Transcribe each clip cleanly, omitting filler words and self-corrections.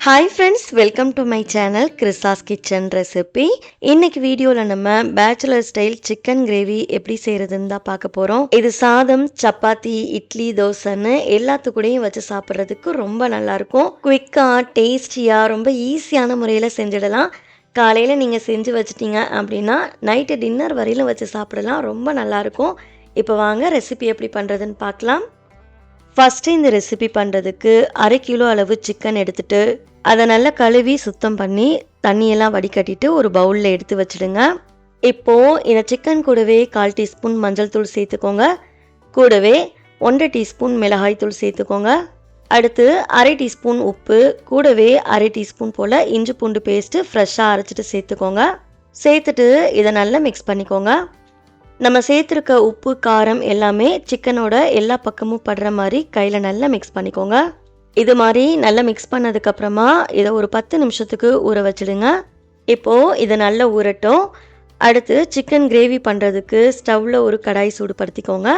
Hi friends, welcome to my channel கிறிஸாஸ் kitchen recipe. இன்னைக்கு வீடியோவில் நம்ம பேச்சுலர் ஸ்டைல் சிக்கன் கிரேவி எப்படி செய்கிறதுன்னு தான் பார்க்க போகிறோம். இது சாதம், சப்பாத்தி, இட்லி, தோசைன்னு எல்லாத்துக்கூடையும் வச்சு சாப்பிட்றதுக்கு ரொம்ப நல்லாயிருக்கும். குயிக்காக, டேஸ்டியாக, ரொம்ப ஈஸியான முறையில் செஞ்சிடலாம். காலையில் நீங்கள் செஞ்சு வச்சிட்டிங்க அப்படின்னா நைட்டு டின்னர் வரையிலும் வச்சு சாப்பிடலாம். ரொம்ப நல்லாயிருக்கும். இப்போ வாங்க ரெசிபி எப்படி பண்ணுறதுன்னு பார்க்கலாம். ஃபஸ்ட்டு இந்த ரெசிபி பண்ணுறதுக்கு 1/2 கிலோ அளவு சிக்கன் எடுத்துகிட்டு அதை நல்லா கழுவி சுத்தம் பண்ணி தண்ணியெல்லாம் வடிகட்டிட்டு ஒரு பவுலில் எடுத்து வச்சுடுங்க. இப்போது இந்த சிக்கன் கூடவே 1/4 டீஸ்பூன் மஞ்சள் தூள் சேர்த்துக்கோங்க. கூடவே 1/2 டீஸ்பூன் மிளகாய் தூள் சேர்த்துக்கோங்க. அடுத்து 1/2 டீஸ்பூன் உப்பு, கூடவே 1/2 டீஸ்பூன் போல் இஞ்சி பூண்டு பேஸ்ட்டு ஃப்ரெஷ்ஷாக அரைச்சிட்டு சேர்த்துக்கோங்க. சேர்த்துட்டு இதை நல்லா மிக்ஸ் பண்ணிக்கோங்க. நம்ம சேர்த்துருக்க உப்பு, காரம் எல்லாமே சிக்கனோட எல்லா பக்கமும் படுற மாதிரி கையில் நல்லா மிக்ஸ் பண்ணிக்கோங்க. இது மாதிரி நல்லா மிக்ஸ் பண்ணதுக்கப்புறமா இதை ஒரு 10 நிமிஷத்துக்கு ஊற வச்சுடுங்க. இப்போது இதை நல்லா ஊறட்டும். அடுத்து சிக்கன் கிரேவி பண்ணுறதுக்கு ஸ்டவ்வில் ஒரு கடாய் சூடுபடுத்திக்கோங்க.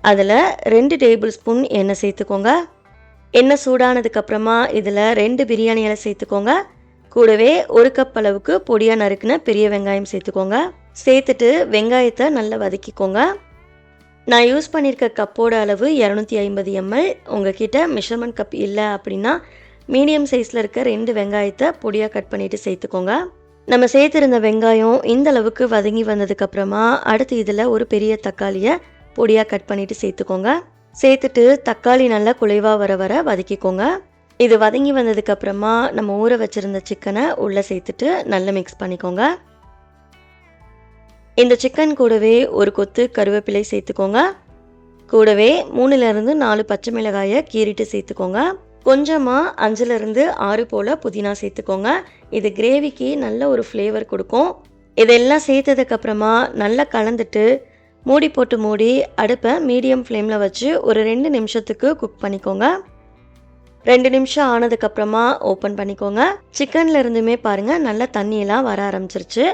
அதில் 2 டேபிள் ஸ்பூன் எண்ணெய் சேர்த்துக்கோங்க. எண்ணெய் சூடானதுக்கப்புறமா இதில் 2 பிரியாணி இலை சேர்த்துக்கோங்க. கூடவே 1 கப் அளவுக்கு பொடியாக நறுக்குன பெரிய வெங்காயம் சேர்த்துக்கோங்க. சேர்த்துட்டு வெங்காயத்தை நல்லா வதக்கிக்கோங்க. நான் யூஸ் பண்ணியிருக்க கப்போட அளவு 250 ml. உங்ககிட்ட மெஷர்மெண்ட் கப் இல்லை அப்படின்னா மீடியம் சைஸில் இருக்க 2 வெங்காயத்தை பொடியாக கட் பண்ணிவிட்டு சேர்த்துக்கோங்க. நம்ம சேர்த்துருந்த வெங்காயம் இந்த அளவுக்கு வதங்கி வந்ததுக்கப்புறமா அடுத்து இதில் ஒரு பெரிய தக்காளியை பொடியாக கட் பண்ணிவிட்டு சேர்த்துக்கோங்க. சேர்த்துட்டு தக்காளி நல்லா குலைவாக வர வர வதக்கிக்கோங்க. இது வதங்கி வந்ததுக்கப்புறமா நம்ம ஊற வச்சுருந்த சிக்கனை உள்ளே சேர்த்துட்டு நல்லா மிக்ஸ் பண்ணிக்கோங்க. இந்த சிக்கன் கூடவே ஒரு கொத்து கருவேப்பிலை சேர்த்துக்கோங்க. கூடவே 3லேருந்து 4 பச்சை மிளகாயை கீறிட்டு சேர்த்துக்கோங்க. கொஞ்சமாக 5லேருந்து 6 போல் புதினா சேர்த்துக்கோங்க. இது கிரேவிக்கு நல்ல ஒரு ஃப்ளேவர் கொடுக்கும். இதெல்லாம் சேர்த்ததுக்கப்புறமா நல்லா கலந்துட்டு மூடி அடுப்பை மீடியம் ஃப்ளேமில் வச்சு ஒரு 2 நிமிஷத்துக்கு குக் பண்ணிக்கோங்க. 2 நிமிஷம் ஆனதுக்கப்புறமா ஓப்பன் பண்ணிக்கோங்க. சிக்கனில் இருந்துமே பாருங்கள் நல்லா தண்ணியெல்லாம் வர ஆரம்பிச்சிருச்சு.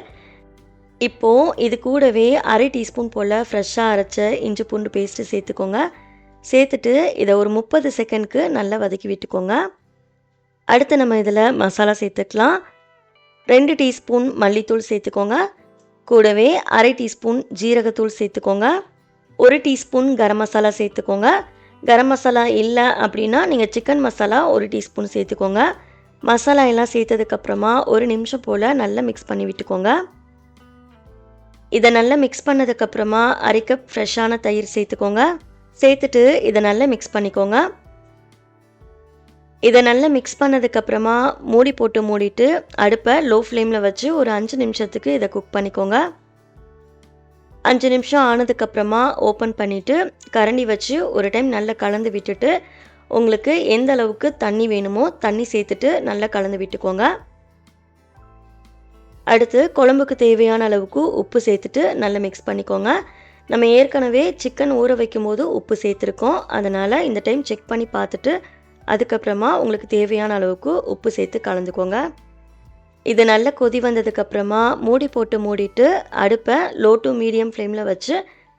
இப்போது இது கூடவே 1/2 டீஸ்பூன் போல் ஃப்ரெஷ்ஷாக அரைச்ச இஞ்சி பூண்டு பேஸ்ட்டு சேர்த்துக்கோங்க. சேர்த்துட்டு இதை ஒரு 30 செகண்ட்க்கு நல்லா வதக்கி விட்டுக்கோங்க. அடுத்து நம்ம இதில் மசாலா சேர்த்துக்கலாம். 2 டீஸ்பூன் மல்லித்தூள் சேர்த்துக்கோங்க. கூடவே 1/2 டீஸ்பூன் ஜீரகத்தூள் சேர்த்துக்கோங்க. 1 டீஸ்பூன் கரம் மசாலா சேர்த்துக்கோங்க. கரம் மசாலா இல்லை அப்படின்னா நீங்கள் சிக்கன் மசாலா 1 டீஸ்பூன் சேர்த்துக்கோங்க. மசாலா எல்லாம் சேர்த்ததுக்கப்புறமா 1 நிமிஷம் போல் நல்லா மிக்ஸ் பண்ணி விட்டுக்கோங்க. இதை நல்லா மிக்ஸ் பண்ணதுக்கப்புறமா 1/2 கப் ஃப்ரெஷ்ஷான தயிர் சேர்த்துக்கோங்க. சேர்த்துட்டு இதை நல்லா மிக்ஸ் பண்ணிக்கோங்க. இதை நல்லா மிக்ஸ் பண்ணதுக்கப்புறமா மூடிட்டு அடுப்பை லோ ஃப்ளேமில் வச்சு ஒரு 5 நிமிஷத்துக்கு இதை குக் பண்ணிக்கோங்க. 5 நிமிஷம் ஆனதுக்கப்புறமா ஓப்பன் பண்ணிவிட்டு கரண்டி வச்சு ஒரு டைம் நல்லா கலந்து விட்டுட்டு உங்களுக்கு எந்த அளவுக்கு தண்ணி வேணுமோ தண்ணி சேர்த்துட்டு நல்லா கலந்து விட்டுக்கோங்க. அடுத்து குழம்புக்கு தேவையான அளவுக்கு உப்பு சேர்த்துட்டு நல்லா மிக்ஸ் பண்ணிக்கோங்க. நம்ம ஏற்கனவே சிக்கன் ஊற வைக்கும் போது உப்பு சேர்த்துருக்கோம். அதனால் இந்த டைம் செக் பண்ணி பார்த்துட்டு அதுக்கப்புறமா உங்களுக்கு தேவையான அளவுக்கு உப்பு சேர்த்து கலந்துக்கோங்க. இது நல்லா கொதி வந்ததுக்கப்புறமா மூடிட்டு அடுப்பை லோ டு மீடியம் ஃப்ளேமில் வச்சு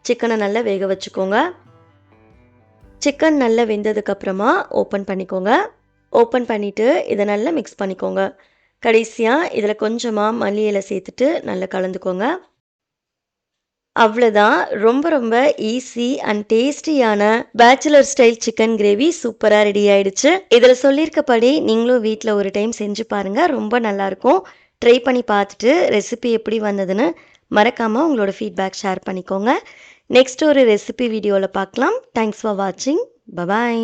சிக்கனை நல்லா வேக வச்சுக்கோங்க. சிக்கன் நல்லா வெந்ததுக்கப்புறமா ஓப்பன் பண்ணிக்கோங்க. ஓப்பன் பண்ணிவிட்டு இதை நல்லா மிக்ஸ் பண்ணிக்கோங்க. கடைசியாக இதில் கொஞ்சமாக மல்லி இலை சேர்த்துட்டு நல்லா கலந்துக்கோங்க. அவ்வளோதான். ரொம்ப ஈஸி அண்ட் டேஸ்டியான பேச்சுலர் ஸ்டைல் சிக்கன் கிரேவி சூப்பராக ரெடி ஆயிடுச்சு. இதில் சொல்லியிருக்கப்படி நீங்களும் வீட்டில் ஒரு டைம் செஞ்சு பாருங்கள். ரொம்ப நல்லாயிருக்கும். ட்ரை பண்ணி பார்த்துட்டு ரெசிபி எப்படி வந்ததுன்னு மறக்காமல் உங்களோட ஃபீட்பேக் ஷேர் பண்ணிக்கோங்க. நெக்ஸ்ட் ஒரு ரெசிபி வீடியோவில் பார்க்கலாம். தேங்க்ஸ் ஃபார் வாட்சிங். பபாய்.